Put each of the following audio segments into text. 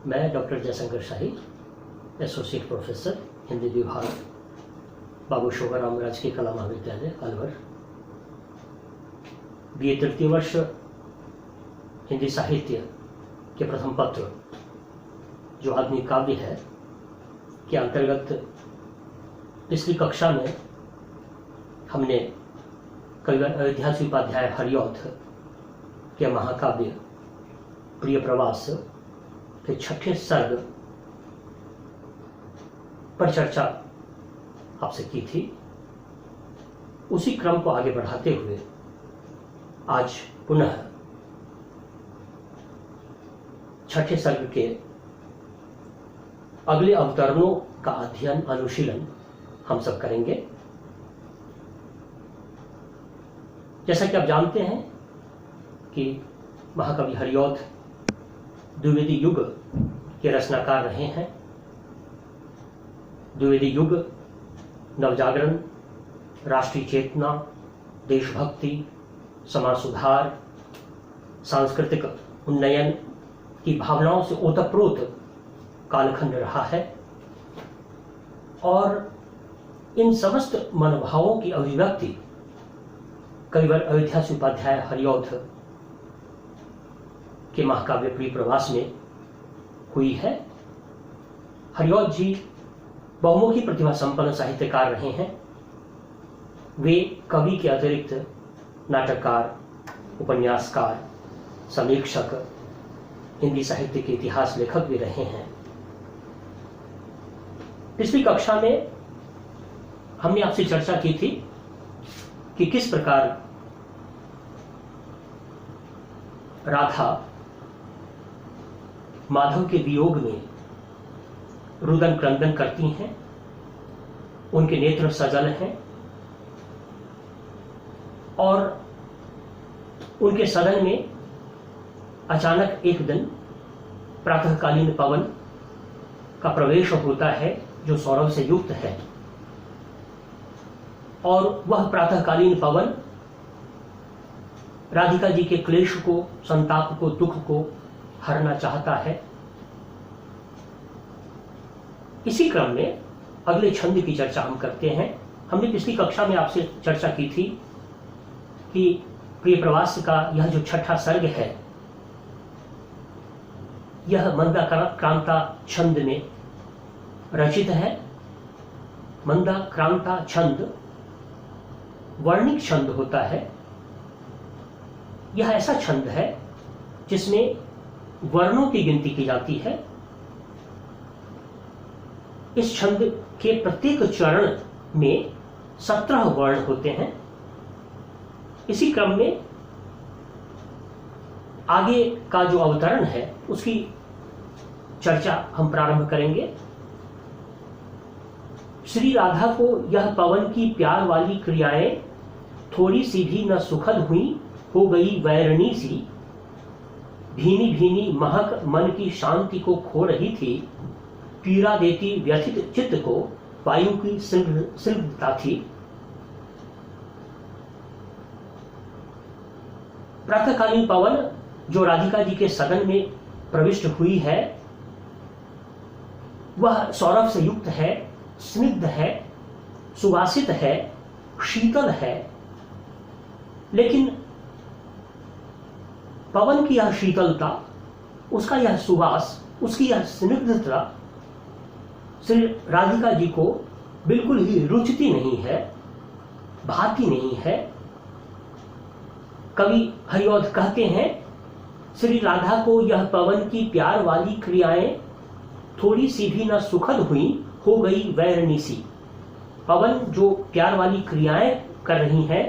मैं डॉक्टर जयशंकर शाही, associate professor Hindi विभाग, बाबू शोभाराम राजकीय कला महाविद्यालय अलवर, BA तृतीय वर्ष हिंदी साहित्य के प्रथम पत्र जो आधुनिक काव्य है के अंतर्गत पिछली कक्षा में हमने कविवर अयोध्यासी उपाध्याय हरिऔध के महाकाव्य प्रिय प्रवास के 6ठे सर्ग पर चर्चा आपसे की थी। उसी क्रम को आगे बढ़ाते हुए आज पुनः 6ठे सर्ग के अगले अवतरणों का अध्ययन अनुशीलन हम सब करेंगे। जैसा कि आप जानते हैं कि महाकवि हरिऔध द्विवेदी युग के रचनाकार रहे हैं। द्विवेदी युग नवजागरण, राष्ट्रीय चेतना, देशभक्ति, समाज सुधार, सांस्कृतिक उन्नयन की भावनाओं से ओतप्रोत कालखंड रहा है और इन समस्त मनोभावों की अभिव्यक्ति कविवर अयोध्यासी उपाध्याय हरिऔध के महाकाव्य प्रिय प्रवास में हुई है। हरिऔध जी बहुमुखी प्रतिभा संपन्न साहित्यकार रहे हैं। वे कवि के अतिरिक्त नाटककार, उपन्यासकार, समीक्षक, हिंदी साहित्य के इतिहास लेखक भी रहे हैं। पिछली कक्षा में हमने आपसे चर्चा की थी कि किस प्रकार राधा माधव के वियोग में रुदन क्रंदन करती हैं, उनके नेत्र सजल हैं और उनके सदन में अचानक एक दिन प्रातःकालीन पवन का प्रवेश होता है जो सौरभ से युक्त है और वह प्रातःकालीन पवन राधिका जी के क्लेश को, संताप को, दुख को हरना चाहता है। इसी क्रम में अगले छंद की चर्चा हम करते हैं। हमने पिछली कक्षा में आपसे चर्चा की थी कि प्रिय प्रवास का यह जो 6ठा सर्ग है यह मंदाक्रांता छंद में रचित है। मंदाक्रांता छंद वर्णिक छंद होता है। यह ऐसा छंद है जिसमें वर्णों की गिनती की जाती है। इस छंद के प्रत्येक चरण में 17 वर्ण होते हैं। इसी क्रम में आगे का जो अवतरण है उसकी चर्चा हम प्रारंभ करेंगे। श्री राधा को यह पवन की प्यार वाली क्रियाएं थोड़ी सी भी न सुखद हुई, हो गई वैरणी सी। भीनी भीनी महक मन की शांति को खो रही थी, पीड़ा देती व्यथित चित्त को वायु की स्निग्धता थी। प्रातःकालीन पवन जो राधिका जी के सदन में प्रविष्ट हुई है वह सौरभ से युक्त है, स्निग्ध है, सुवासित है, शीतल है। लेकिन पवन की यह शीतलता, उसका यह सुवास, उसकी यह स्निग्धता श्री राधिका जी को बिल्कुल ही रुचती नहीं है, भाती नहीं है। कवि हरिऔध कहते हैं श्री राधा को यह पवन की प्यार वाली क्रियाएं थोड़ी सी भी न सुखद हुई, हो गई वैरणी सी। पवन जो प्यार वाली क्रियाएं कर रही हैं,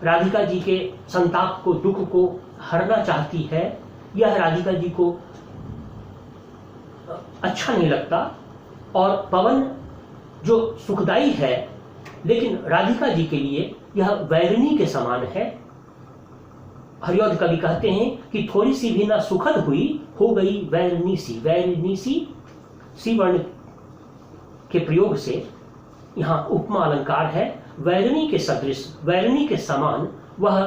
राधिका जी के संताप को, दुख को हरना चाहती है, यह राधिका जी को अच्छा नहीं लगता। और पवन जो सुखदाई है लेकिन राधिका जी के लिए यह वैरणी के समान है। हरिऔध कवि कहते हैं कि थोड़ी सी भी ना सुखद हुई, हो गई वैरणी सी। वैरणी सी वर्ण के प्रयोग से यहाँ उपमा अलंकार है। वैरणी के सदृश, वैरणी के समान वह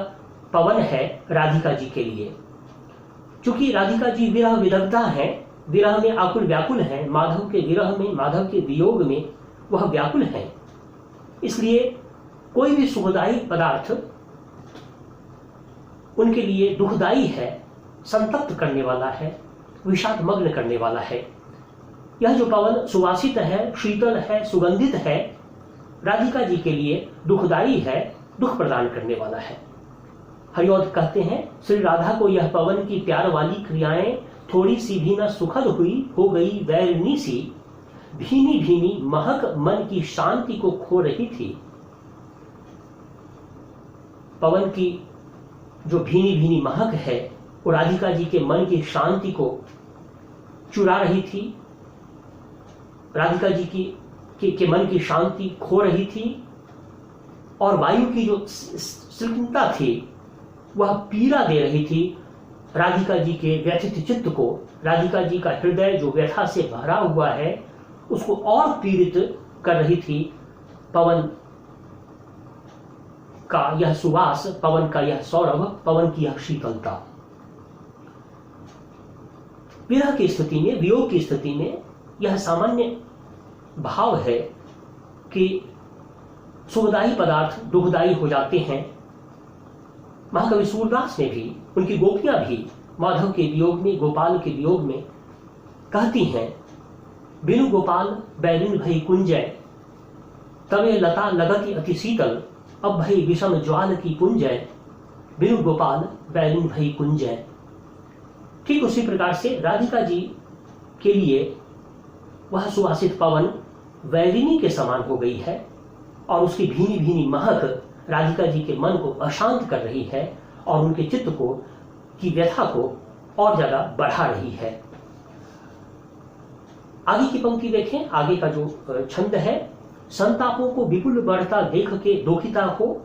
पवन है राधिका जी के लिए। चूंकि राधिका जी विरह विदग्धा हैं, विरह में आकुल व्याकुल हैं, माधव के विरह में, माधव के वियोग में वह व्याकुल हैं। इसलिए कोई भी सुखदायी पदार्थ उनके लिए दुखदायी है, संतप्त करने वाला है, विषादमग्न करने वाला है। यह जो पवन सुवासित है, शीतल है, सुगंधित है, राधिका जी के लिए दुखदायी है, दुख प्रदान करने वाला है। हरिऔध कहते हैं, श्री राधा को यह पवन की प्यार वाली क्रियाएं थोड़ी सी भी न सुखद हुई, हो गई वैरिणी सी, भीनी भीनी महक मन की शांति को खो रही थी। पवन की जो भीनी भीनी महक है वो राधिका जी के मन की शांति को चुरा रही थी, राधिका जी के मन की शांति खो रही थी। और वायु की जो स्निग्धता थी वह पीड़ा दे रही थी राधिका जी के व्यथित चित्त को। राधिका जी का हृदय जो व्यथा से भरा हुआ है उसको और पीड़ित कर रही थी पवन का यह सुवास, पवन का यह सौरभ, पवन की यह शीतलता। विरह की स्थिति में, वियोग की स्थिति में यह सामान्य भाव है कि सुखदायी पदार्थ दुखदायी हो जाते हैं। महाकवि सूरदास ने भी, उनकी गोपियां भी माधव के वियोग में, गोपाल के वियोग में कहती हैं, बिनु गोपाल बैरिन भई कुंजय, तवे लता लगति अति शीतल, अब भई विषम ज्वाल की पुंजय, बिनु गोपाल बैरिन भई कुंजय। ठीक उसी प्रकार से राधिका जी के लिए वह सुवासित पवन वैरिणी के समान हो गई है और उसकी भीनी भीनी महक राधिका जी के मन को अशांत कर रही है और उनके चित्त को की व्यथा को और ज्यादा बढ़ा रही है। आगे की पंक्ति देखें, आगे का जो छंद है, संतापों को विपुल बढ़ता देख के दुखिता हो,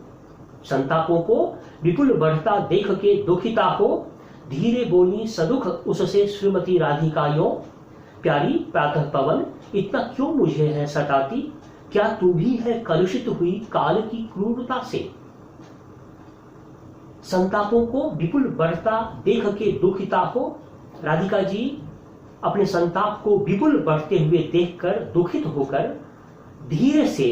संतापों को विपुल बढ़ता देख के दुखिता हो, धीरे बोली सदुख उससे श्रीमती राधिकायों, प्यारी प्रातः पवन इतना क्यों मुझे है सताती, क्या तू भी है कलुषित हुई काल की क्रूरता से। संतापों को विपुल बढ़ता देख के दुखिता हो, राधिका जी अपने संताप को विपुल बढ़ते हुए देखकर दुखित होकर धीरे से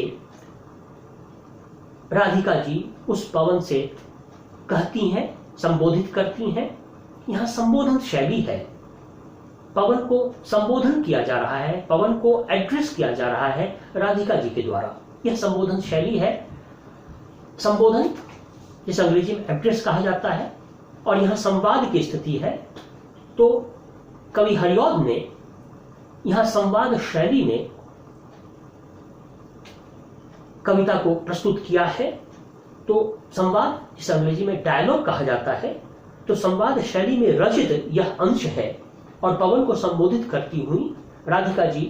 राधिका जी उस पवन से कहती हैं, संबोधित करती हैं। यहां संबोधन शैली है, पवन को संबोधन किया जा रहा है, पवन को एड्रेस किया जा रहा है राधिका जी के द्वारा। यह संबोधन शैली है। संबोधन जिस अंग्रेजी में एड्रेस कहा जाता है और यहां संवाद की स्थिति है, तो कवि हरिऔध ने यहां संवाद शैली में कविता को प्रस्तुत किया है। तो संवाद जिस अंग्रेजी में डायलॉग कहा जाता है, तो संवाद शैली में रचित यह अंश है और पवन को संबोधित करती हुई राधिका जी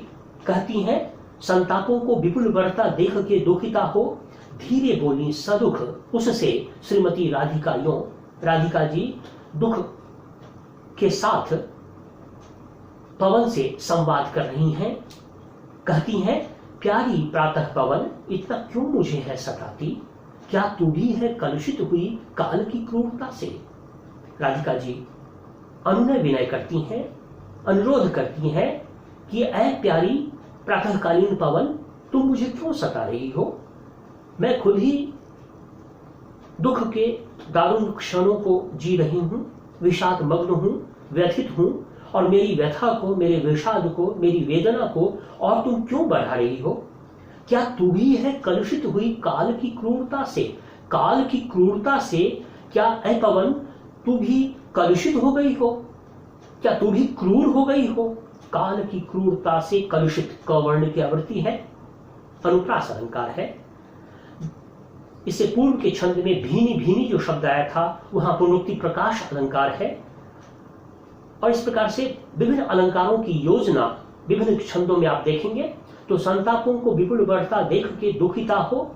कहती हैं, संतापों को विपुल बढ़ता देख के दुखिता हो, धीरे बोली सदुख उससे श्रीमती राधिकायों। राधिका जी दुख के साथ पवन से संवाद कर रही हैं, कहती हैं, प्यारी प्रातः पवन इतना क्यों मुझे है सताती, क्या तू भी है कलुषित हुई काल की क्रूरता से। राधिका जी अनुनय विनय करती हैं, अनुरोध करती हैं कि ऐ प्यारी प्रातःकालीन पवन तुम मुझे क्यों सता रही हो, मैं खुद ही दुख के दारुण क्षणों को जी रही हूं, विषाद मग्न हूं, व्यथित हूं और मेरी व्यथा को, मेरे विषाद को, मेरी वेदना को और तुम क्यों बढ़ा रही हो। क्या तू भी है कलुषित हुई काल की क्रूरता से। काल की क्रूरता से क्या ऐ पवन तू भी कलुषित हो गई हो, क्या तू भी क्रूर हो गई हो। काल की क्रूरता से कलुषित कवर्ण की आवृत्ति है, अनुप्रास अलंकार है। इससे पूर्व के छंद में भीनी भीनी जो शब्द आया था वहां पुनरुक्ति प्रकाश अलंकार है। और इस प्रकार से विभिन्न अलंकारों की योजना विभिन्न छंदों में आप देखेंगे। तो संतापों को विपुल बढ़ता देख के दुखिता हो,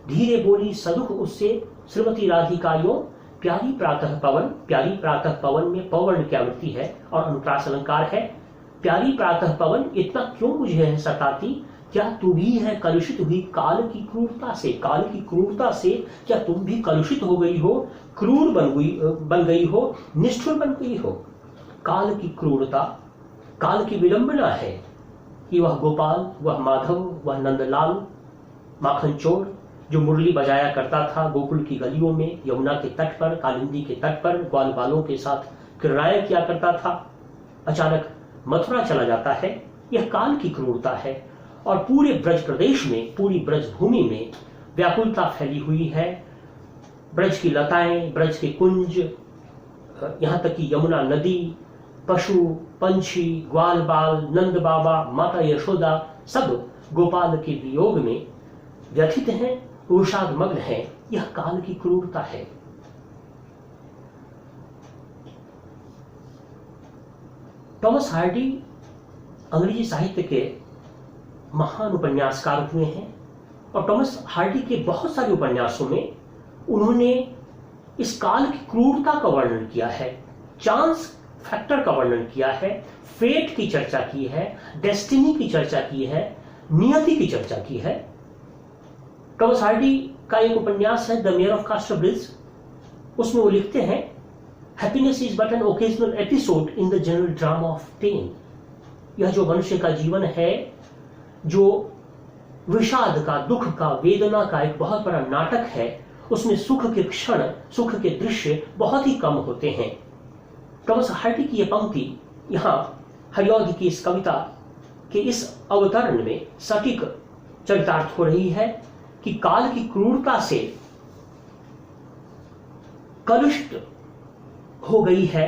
धीरे बोली सदुख उससे श्रीमती राधिकायों, प्यारी प्रातः पवन। प्यारी प्रातः पवन में पवन की आवृत्ति है और अनुप्रास अलंकार है। प्यारी प्रातः पवन इतना क्यों मुझे है सताती, क्या तू भी है कलुषित हुई काल की क्रूरता से। काल की क्रूरता से क्या तुम भी कलुषित हो गई हो, क्रूर बन गई हो, निष्ठुर बन गई हो। काल की क्रूरता काल की विडंबना है कि वह गोपाल, वह माधव, वह नंदलाल माखन चोर जो मुरली बजाया करता था गोकुल की गलियों में, यमुना के तट पर, कालिंदी के तट पर ग्वाल बालों के साथ क्रीड़ाएं किया करता था, अचानक मथुरा चला जाता है। यह काल की क्रूरता है और पूरे ब्रज प्रदेश में, पूरी ब्रज भूमि में व्याकुलता फैली हुई है। ब्रज की लताएं, ब्रज के कुंज, यहाँ तक कि यमुना नदी, पशु पंछी, ग्वाल बाल, नंद बाबा, माता यशोदा सब गोपाल के वियोग में व्यथित हैं, विषादमग्न हैं। यह काल की क्रूरता है। टॉमस हार्डी अंग्रेजी साहित्य के महान उपन्यासकार हुए हैं और टॉमस हार्डी के बहुत सारे उपन्यासों में उन्होंने इस काल की क्रूरता का वर्णन किया है, चांस फैक्टर का वर्णन किया है, फेट की चर्चा की है, डेस्टिनी की चर्चा की है, नियति की चर्चा की है। टॉमस हार्डी का एक उपन्यास है द मेयर ऑफ कास्टरब्रिज, उसमें वो लिखते हैं, happiness is but an occasional episode in the general drama of pain. यह जो मनुष्य का जीवन है, जो विषाद का, दुख का, वेदना का एक बहुत बड़ा नाटक है, उसमें सुख के क्षण, सुख के दृश्य बहुत ही कम होते हैं। टॉमस हार्डी की यह पंक्ति यहाँ हरिऔध की इस कविता के इस अवतरण में सटीक चरितार्थ हो रही है कि काल की क्रूरता से कलुषित हो गई है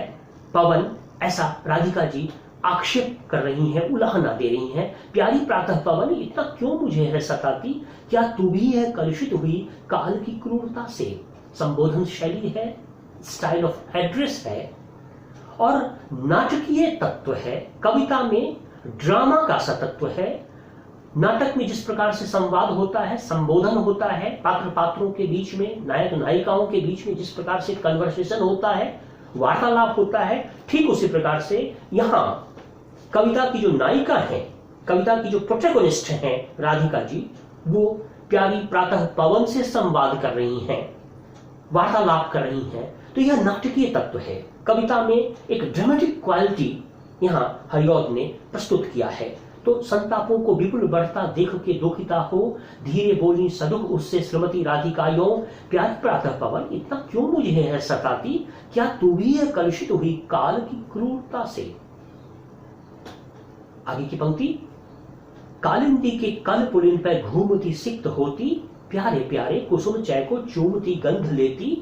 पवन, ऐसा राधिका जी आक्षेप कर रही हैं, उलाहना दे रही हैं। प्यारी प्रातः पवन, इतना क्यों मुझे है सताती, क्या तू भी है कलुषित हुई काल की क्रूरता से। संबोधन शैली है, स्टाइल ऑफ एड्रेस है और नाटकीय तत्व है। कविता में ड्रामा का सा तत्व है। नाटक में जिस प्रकार से संवाद होता है, संबोधन होता है, पात्र पात्रों के बीच में, नायक नायिकाओं के बीच में जिस प्रकार से कन्वर्सेशन होता है, वार्तालाप होता है, ठीक उसी प्रकार से यहाँ कविता की जो नायिका है, कविता की जो प्रोटैगोनिस्ट हैं राधिका जी, वो प्यारी प्रातः पवन से संवाद कर रही हैं, वार्तालाप कर रही हैं। तो यह नाटकीय तत्व है। कविता में एक ड्रामेटिक क्वालिटी यहाँ हरिऔध ने प्रस्तुत किया है। तो संतापों को विपुल बढ़ता देख के दुखिता हो, धीरे बोली सदुख उससे श्रीमती राधिकायों, प्यारी प्रातः पवन, इतना क्यों मुझे है सताती, क्या तू भी है कलुषित हुई काल की क्रूरता से। आगे की पंक्ति, कालिंदी के कल पुलिन पर घूमती सिक्त होती, प्यारे प्यारे कुसुम चय को चूमती गंध लेती,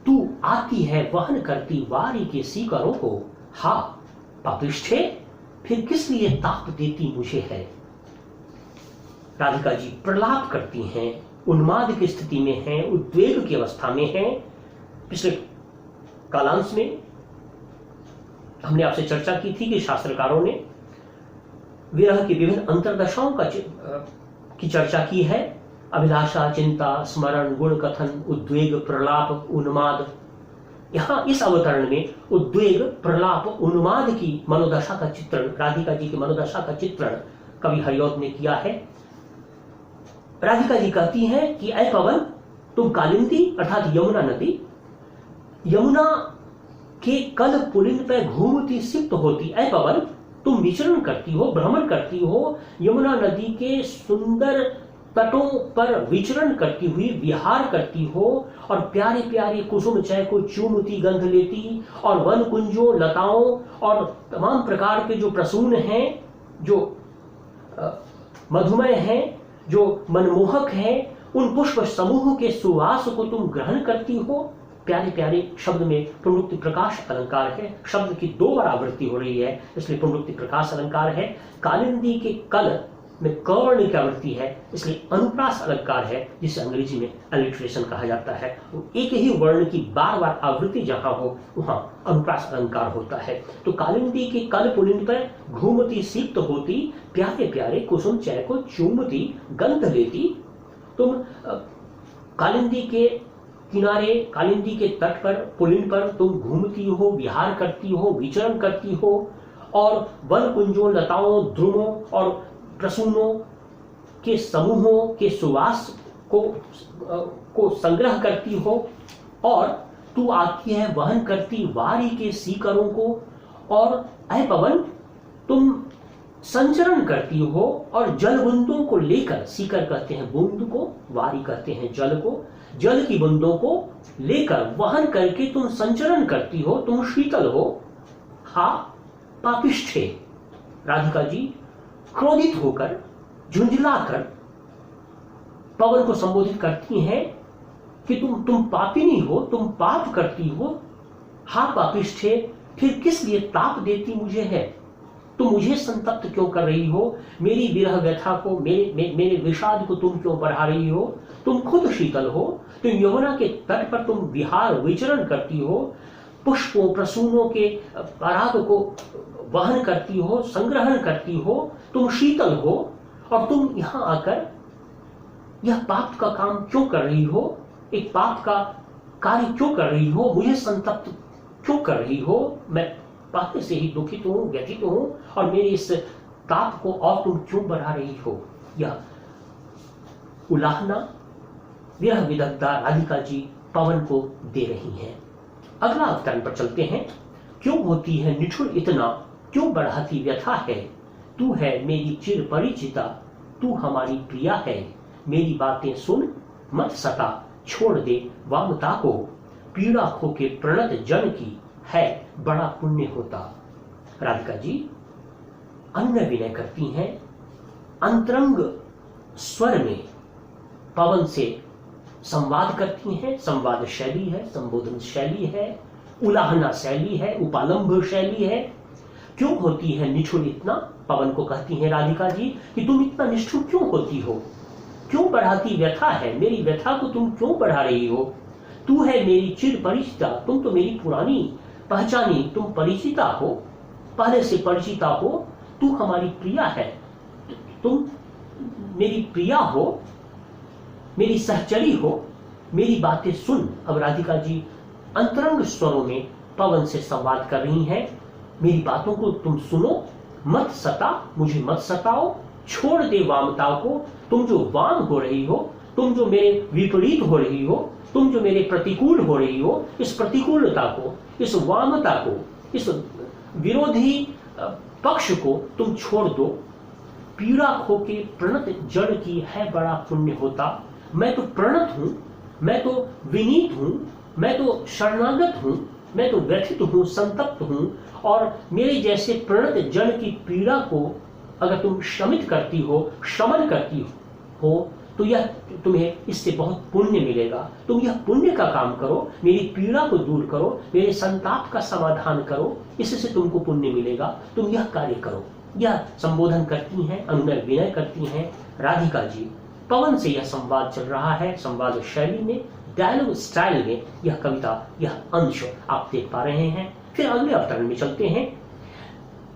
तू आती है वहन करती वारी के सीकरों को, हा पापिष्ठे फिर किस लिए ताप देती मुझे है। राधिका जी प्रलाप करती हैं, उन्माद की स्थिति में हैं, उद्वेग की अवस्था में हैं। पिछले कालांश में हमने आपसे चर्चा की थी कि शास्त्रकारों ने विरह की विभिन्न अंतर्दशाओं की चर्चा की है। अभिलाषा, चिंता, स्मरण, गुण कथन, उद्वेग, प्रलाप, उन्माद। यहाँ इस अवतरण में उद्वेग, प्रलाप, उन्माद की मनोदशा का चित्रण, राधिका जी की मनोदशा का चित्रण कवि हरिऔध ने किया है। राधिका जी कहती हैं कि ऐ पवन, तुम कालिंदी अर्थात यमुना नदी, यमुना के कल पुलिन पर घूमती सिक्त होती। ऐ पवन, तुम विचरण करती हो, भ्रमण करती हो, यमुना नदी के सुंदर तटों पर विचरण करती हुई विहार करती हो और प्यारे प्यारे कुसुम चय को चूमती गंध लेती और वन कुंजों, लताओं और तमाम प्रकार के जो प्रसून हैं, जो मधुमय हैं, जो मनमोहक हैं, उन पुष्प समूह के सुवास को तुम ग्रहण करती हो। प्यारे प्यारे शब्द में पुनरुक्ति प्रकाश अलंकार है, शब्द की दो बार आवृत्ति हो रही है, इसलिए पुनरुक्ति प्रकाश अलंकार है। कालिंदी के कल में कवर्ण की आवृत्ति है, इसलिए अनुप्रास अलंकार है, जिसे अंग्रेजी में अलिट्रेशन कहा जाता है। एक ही वर्ण की बार बार आवृत्ति जहां हो वहां अनुप्रास अलंकार होता है। तो कालिंदी के कल पुलिन पर घूमती सिक्त होती, प्यारे प्यारे कुसुम चय को चूमती गंध लेती। तुम कालिंदी के किनारे, कालिंदी के तट पर, पुलिन पर तुम घूमती हो, विहार करती हो, विचरण करती हो और वन कुंजों, लताओं, ध्रुवों और प्रसूनों के समूहों के सुवास को संग्रह करती हो और तू आती है वहन करती वारी के सीकरों को और ऐ पवन, तुम संचरण करती हो और जल बूंदों को लेकर, सीकर कहते हैं बूंद को, वारी कहते हैं जल को, जल की बूंदों को लेकर वहन करके तुम संचरण करती हो, तुम शीतल हो। हा पापिष्ठे, राधिका जी क्रोधित होकर, झुंझलाकर पवन को संबोधित करती हैं कि तुम पापिनी हो, तुम पाप करती हो। हा पापिष्ठे, फिर किस लिए ताप देती मुझे है? तुम मुझे संतप्त क्यों कर रही हो? मेरी विरह व्यथा को, मेरे विषाद को तुम क्यों बढ़ा रही हो? तुम खुद शीतल हो, तुम यमुना के तट पर तुम विहार विचरण करती हो, पुष्पों प्रसूनों के पराग को वहन करती हो, संग्रहण करती हो, तुम शीतल हो, और तुम यहां आकर यह पाप का काम क्यों कर रही हो? एक पाप का कार्य क्यों कर रही हो? मुझे संतप्त क्यों कर रही हो? मैं पहले से ही दुखित हूं, व्यथित हूं, और मेरे इस ताप को और तुम क्यों बढ़ा रही हो? यह उलाहना विरह विदग्धा राधिका जी पवन को दे रही हैं। अगला अवतरण पर चलते हैं। क्यों होती है निठुर इतना, क्यों बढ़ाती व्यथा है? तू है मेरी चिर परिचिता, तू हमारी प्रिया है। मेरी बातें सुन मत सता, छोड़ दे वामता को। पीड़ा खो के प्रणत जन की है बड़ा पुण्य होता। राधिका जी अन्य विनय करती हैं, अंतरंग स्वर में पवन से संवाद करती हैं। संवाद शैली है, संबोधन शैली है, उलाहना शैली है, उपालंभ शैली है। क्यों होती है निठुर इतना? पवन को कहती हैं राधिका जी कि तुम इतना निष्ठुर क्यों होती हो? क्यों बढ़ाती व्यथा है? मेरी व्यथा को तुम क्यों बढ़ा रही हो? तू है मेरी चिर परिचिता, तुम तो मेरी पुरानी पहचानी, तुम परिचिता हो, पहले से परिचिता हो। तू हमारी प्रिया है, तुम मेरी प्रिया हो, मेरी सहचरी हो। मेरी बातें सुन। अब राधिका जी अंतरंग स्वरों में पवन से संवाद कर रही हैं। मेरी बातों को तुम सुनो, मत सता, मुझे मत सताओ, छोड़ दे वामता को। तुम जो वाम हो रही हो, तुम जो मेरे विपरीत हो रही हो, तुम जो मेरे प्रतिकूल हो रही हो, इस प्रतिकूलता को, इस वामता को, इस विरोधी पक्ष को तुम छोड़ दो। पीड़ा खो के प्रणत जड़ की है बड़ा पुण्य होता। मैं तो प्रणत हूं, मैं तो विनीत हूं, मैं तो शरणागत हूं, मैं तो व्यथित हूं, संतप्त हूं, और मेरे जैसे प्रणत जड़ की पीड़ा को अगर तुम शमित करती हो, शमन करती हो, तो यह तुम्हें इससे बहुत पुण्य मिलेगा। तुम यह पुण्य का काम करो, मेरी पीड़ा को दूर करो, मेरे संताप का समाधान करो, इससे तुमको पुण्य मिलेगा, तुम यह कार्य करो। यह संबोधन करती हैं, अनुनय विनय करती हैं राधिका जी। पवन से यह संवाद चल रहा है। संवाद शैली में, डायलॉग स्टाइल में यह कविता, यह अंश आप देख पा रहे हैं। फिर अगले अवतरण में चलते हैं।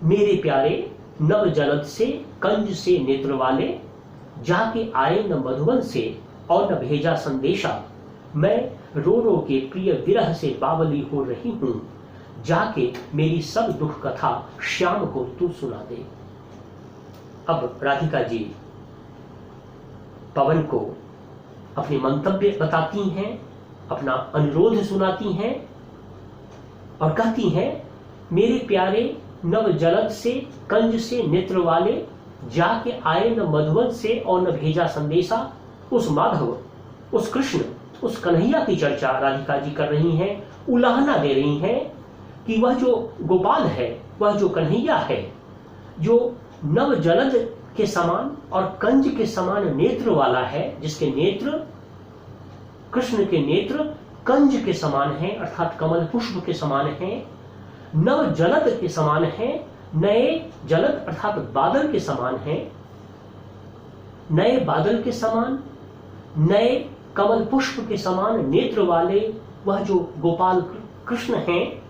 मेरे प्यारे नव जलद से, कंज से नेत्र वाले, जाके आए न मधुबन से और न भेजा संदेशा। मैं रो रो के प्रिय विरह से बावली हो रही हूं, जाके मेरी सब दुख कथा श्याम को तू सुना दे। अब राधिका जी पवन को अपने मंतव्य बताती हैं, अपना अनुरोध सुनाती हैं और कहती हैं, मेरे प्यारे नव जलद से, कंज से नेत्र वाले, जाके आए न मधुबन से और न भेजा संदेशा। उस माधव, उस कृष्ण, उस कन्हैया की चर्चा राधिका जी कर रही हैं, उलाहना दे रही हैं कि वह जो गोपाल है, वह जो कन्हैया है, जो नव जलद के समान और कंज के समान नेत्र वाला है, जिसके नेत्र, कृष्ण के नेत्र कंज के समान हैं, अर्थात कमल पुष्प के समान हैं, नव जलद के समान हैं, नए जलद अर्थात बादल के समान हैं, नए बादल के समान, नए कमल पुष्प के समान नेत्र वाले वह जो गोपाल कृष्ण हैं,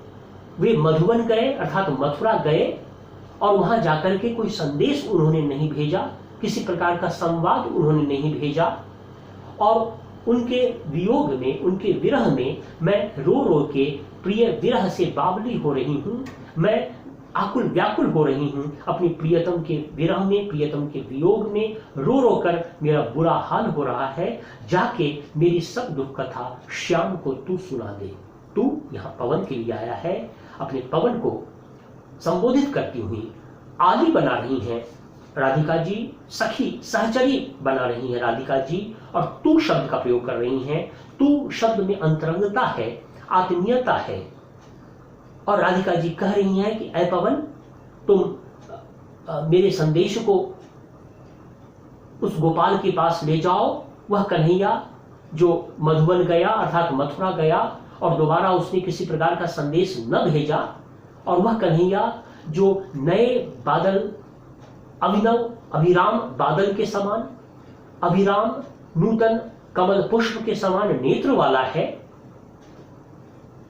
वे मधुबन गए अर्थात मथुरा गए और वहां जाकर के कोई संदेश उन्होंने नहीं भेजा, किसी प्रकार का संवाद उन्होंने नहीं भेजा, और उनके वियोग में, उनके विरह में मैं रो रो के प्रिय विरह से बावली हो रही हूं, मैं आकुल व्याकुल हो रही हूं अपनी प्रियतम के विरह में, प्रियतम के वियोग में, रो रो कर मेरा बुरा हाल हो रहा है, जाके मेरी सब दुख कथा श्याम को तू सुना दे। तू यहाँ पवन के लिए आया है, अपने पवन को संबोधित करती हुई आदि बना रही हैं राधिका जी, सखी सहचरी बना रही हैं राधिका जी, और तू शब्द का प्रयोग कर रही हैं। तू शब्द में अंतरंगता है, आत्मीयता है, और राधिका जी कह रही हैं कि ऐ पवन, तुम मेरे संदेश को उस गोपाल के पास ले जाओ। वह कन्हैया जो मधुबन गया अर्थात मथुरा गया और दोबारा उसने किसी प्रकार का संदेश न भेजा, और वह कन्हैया जो नए बादल, अभिनव अभिराम बादल के समान, अभिराम नूतन कमल पुष्प के समान नेत्र वाला है।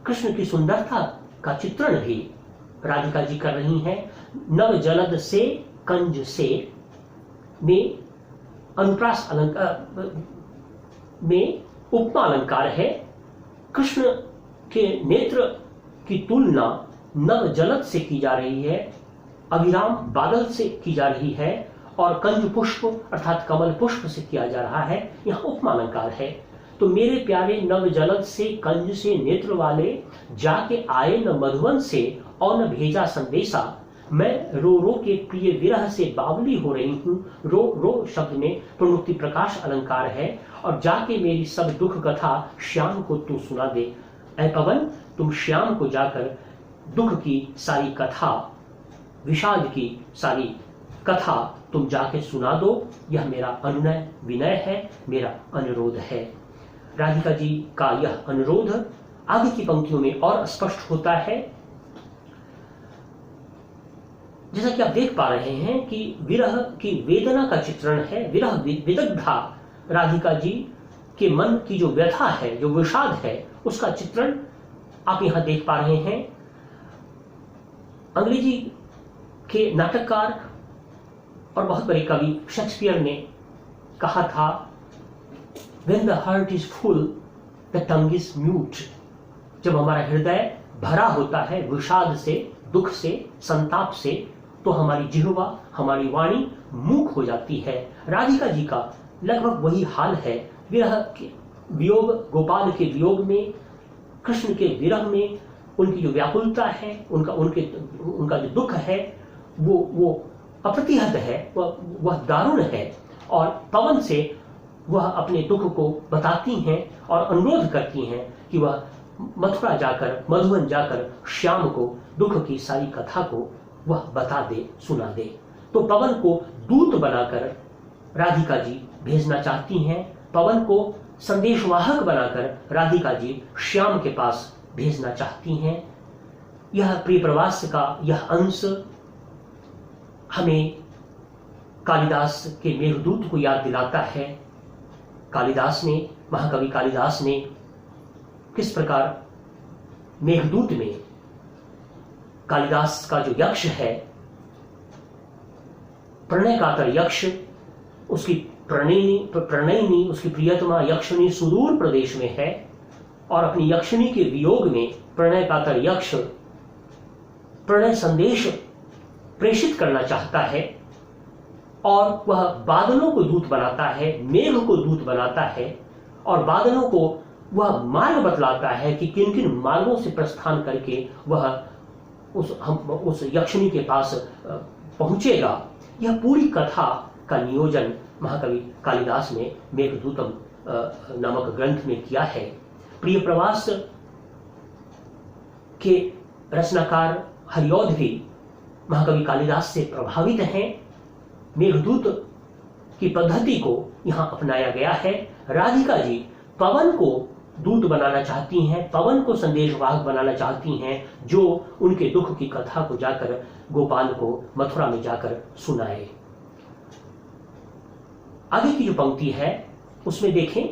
कृष्ण की सुंदरता का चित्रण भी राधिका जी कर रही हैं। नव जलद से कंज से में अनुप्रास अलंकार में उपमा अलंकार है। कृष्ण के नेत्र की तुलना नव जलद से की जा रही है, अभिराम बादल से की जा रही है, और कंज पुष्प अर्थात कमल पुष्प से किया जा रहा है। यह उपमा अलंकार है। तो मेरे प्यारे नव जलद से कंज से नेत्र वाले, जाके आए न मधुवन से और न भेजा संदेशा। मैं रो रो के प्रिय विरह से बावली हो रही हूँ। रो रो शब्द में प्रमुक्ति प्रकाश अलंकार है, और जाके मेरी सब दुख कथा श्याम को तू सुना दे। ऐ पवन, तुम श्याम को जाकर दुख की सारी कथा, विषाद की सारी कथा तुम जाके सुना दो। यह मेरा अनुनय विनय है, मेरा अनुरोध है। राधिका जी का यह अनुरोध आगे की पंक्तियों में और स्पष्ट होता है। जैसा कि आप देख पा रहे हैं कि विरह की वेदना का चित्रण है। विरह विदग्धा राधिका जी के मन की जो व्यथा है, जो विषाद है, उसका चित्रण आप यहां देख पा रहे हैं। अंग्रेजी के नाटककार और बहुत बड़े कवि शेक्सपियर ने कहा था, When the heart is full, the tongue is mute। जब हमारा हृदय भरा होता है विषाद से, दुख से, संताप से, तो हमारी जिह्वा, हमारी वाणी मूक हो जाती है। राधिका जी का लगभग वही हाल है। विरह के वियोग, गोपाल के वियोग में, कृष्ण के विरह में उनकी जो व्याकुलता है, उनका जो दुख है, वो अप्रतिहत है, वह दारुण है। और पवन से वह अपने दुख को बताती हैं और अनुरोध करती हैं कि वह मथुरा जाकर, मधुबन जाकर श्याम को दुख की सारी कथा को वह बता दे, सुना दे। तो पवन को दूत बनाकर राधिका जी भेजना चाहती हैं। पवन को संदेशवाहक बनाकर राधिका जी श्याम के पास भेजना चाहती हैं। यह प्रिय प्रवास का यह अंश हमें कालिदास के मेघदूत को याद दिलाता है। कालिदास ने, महाकवि कालिदास ने किस प्रकार मेघदूत में कालिदास का जो यक्ष है, प्रणय कातर यक्ष, उसकी प्रणयिनी, उसकी प्रियतमा यक्षिणी सुदूर प्रदेश में है, और अपनी यक्षिणी के वियोग में प्रणय कातर यक्ष प्रणय संदेश प्रेषित करना चाहता है, और वह बादलों को दूत बनाता है, मेघ को दूत बनाता है, और बादलों को वह मार्ग बतलाता है कि किन किन मार्गों से प्रस्थान करके वह उस यक्षिणी के पास पहुंचेगा। यह पूरी कथा का नियोजन महाकवि कालिदास ने मेघदूतम नामक ग्रंथ में किया है। प्रिय प्रवास के रचनाकार हरिऔध भी महाकवि कालिदास से प्रभावित हैं। मेघदूत की पद्धति को यहां अपनाया गया है। राधिका जी पवन को दूत बनाना चाहती हैं, पवन को संदेशवाहक बनाना चाहती हैं, जो उनके दुख की कथा को जाकर गोपाल को मथुरा में जाकर सुनाए। आगे की जो पंक्ति है उसमें देखें,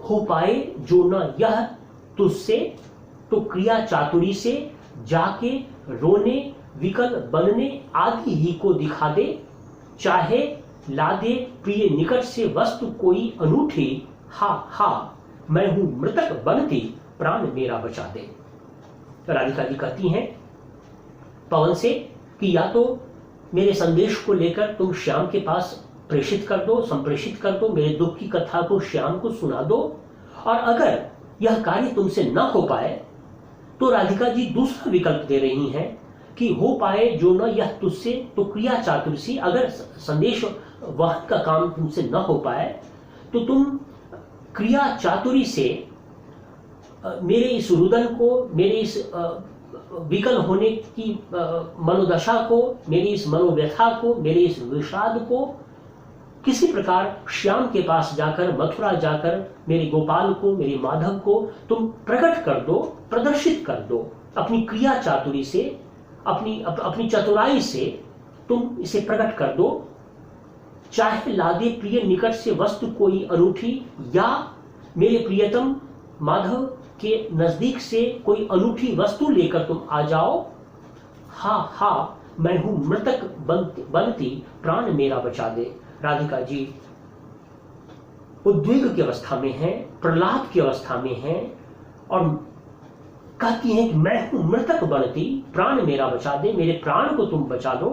हो पाए जो न यह तुझसे, तो क्रिया चातुरी से जाके रोने विकल बनने आदि ही को दिखा दे। चाहे ला दे प्रिय निकट से वस्तु कोई अनूठी, हा हा मैं हूं मृतक बनती प्राण मेरा बचा दे। राधिका जी कहती हैं पवन से कि या तो मेरे संदेश को लेकर तुम श्याम के पास प्रेषित कर दो, संप्रेषित कर दो, मेरे दुख की कथा को श्याम को सुना दो, और अगर यह कार्य तुमसे न हो पाए तो राधिका जी दूसरा विकल्प दे रही हैं कि हो पाए जो न यह तुझसे तो क्रिया चातुर्सी, अगर संदेश वहन का काम तुमसे न हो पाए तो तुम क्रिया चातुरी से मेरे इस रुदन को, मेरे इस विकल होने की मनोदशा को, मेरी इस मनोव्यथा को, मेरे इस विषाद को किसी प्रकार श्याम के पास जाकर, मथुरा जाकर मेरे गोपाल को, मेरे माधव को तुम प्रकट कर दो, प्रदर्शित कर दो। अपनी क्रिया चातुरी से, अपनी चतुराई से तुम इसे प्रकट कर दो। चाहे लादे प्रिय निकट से वस्तु कोई अनूठी, या मेरे प्रियतम माधव के नजदीक से कोई अनूठी वस्तु लेकर तुम आ जाओ। हा हा मैं हूं मृतक बनती, प्राण मेरा बचा दे। राधिका जी उद्वेग की अवस्था में है, प्रहलाद की अवस्था में है और कहती हैं कि मैं हूं मृतक बनती, प्राण मेरा बचा दे, मेरे प्राण को तुम बचा लो।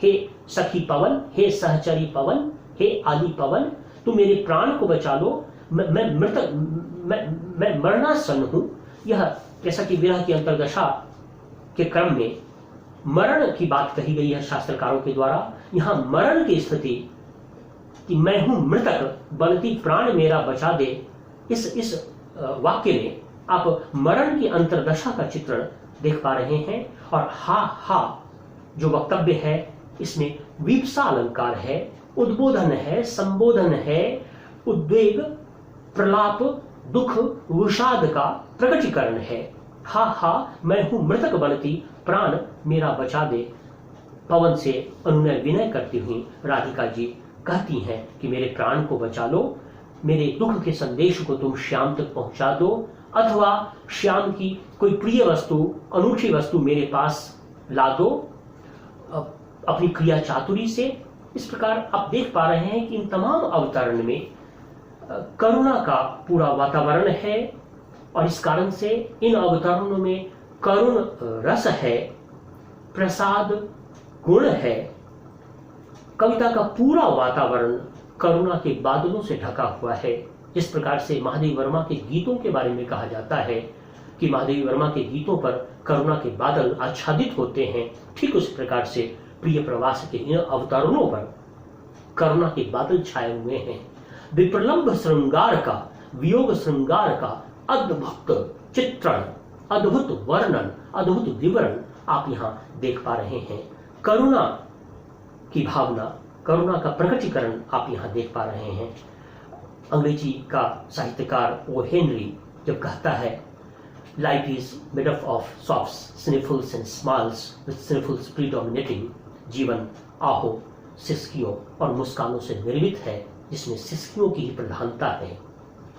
हे सखी पवन, हे सहचरी पवन, हे आदि पवन, तुम मेरे प्राण को बचा लो। मैं मृतक, मैं मरणासन हूं। यह जैसा कि विरह की अंतर्दशा के क्रम में मरण की बात कही गई है शास्त्रकारों के द्वारा, यहां मरण की स्थिति कि मैं हूं मृतक बनती, प्राण मेरा बचा दे, इस वाक्य में आप मरण की अंतर्दशा का चित्रण देख पा रहे हैं। और हा हा जो वक्तव्य है इसमें वीप्सा अलंकार है, उद्बोधन है, संबोधन है, उद्वेग, प्रलाप, दुख, विषाद का प्रकटीकरण है। हा हा मैं हूं मृतक बनती, प्राण मेरा बचा दे। पवन से अनुनय विनय करती हुई राधिका जी कहती हैं कि मेरे प्राण को बचा लो, मेरे दुख के संदेश को तुम श्याम तक पहुंचा दो, अथवा श्याम की कोई प्रिय वस्तु, अनूठी वस्तु मेरे पास ला दो अपनी क्रिया चातुरी से। इस प्रकार आप देख पा रहे हैं कि इन तमाम अवतरण में करुणा का पूरा वातावरण है और इस कारण से इन अवतरणों में करुण रस है, प्रसाद गुण है। कविता का पूरा वातावरण करुणा के बादलों से ढका हुआ है। जिस प्रकार से महादेव वर्मा के गीतों के बारे में कहा जाता है कि महादेव वर्मा के गीतों पर करुणा के बादल आच्छादित होते हैं, ठीक उस प्रकार से प्रिय प्रवास के इन अवतरणों पर करुणा के बादल छाए हुए हैं। विप्रलंब श्रृंगार का, वियोग श्रृंगार का अद्भुत चित्रण, अद्भुत वर्णन, अद्भुत विवरण आप यहाँ देख पा रहे हैं। करुणा की भावना, करुणा का प्रकटीकरण आप यहाँ देख पा रहे हैं। अंग्रेजी का साहित्यकार ओ हेनरी जब कहता है life is made up of soft sniffles and smiles with sniffles predominating, जीवन आहो सिसकियों और मुस्कानों से निर्मित है जिसमें सिसकियों की ही प्रधानता है।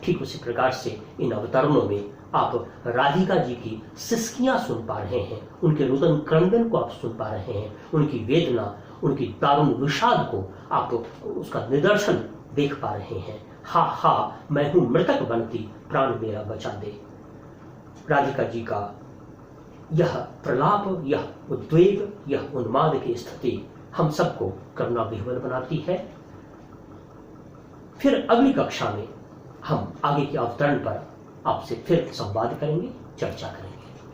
ठीक उसी प्रकार से इन अवतरणों में आप राधिका जी की सिसकियां सुन पा रहे हैं, उनके रुदन क्रंदन को आप सुन पा रहे हैं, उनकी वेदना, उनकी दारुण विषाद को आप उसका निदर्शन देख पा रहे हैं। हा हा मैं हूं मृतक बनती, प्राण मेरा बचा दे। राधिका जी का यह प्रलाप, यह उद्वेग, यह उन्माद की स्थिति हम सबको करुणा विह्वल बनाती है। फिर अगली कक्षा में हम आगे के अवतरण पर आपसे फिर संवाद करेंगे, चर्चा करेंगे।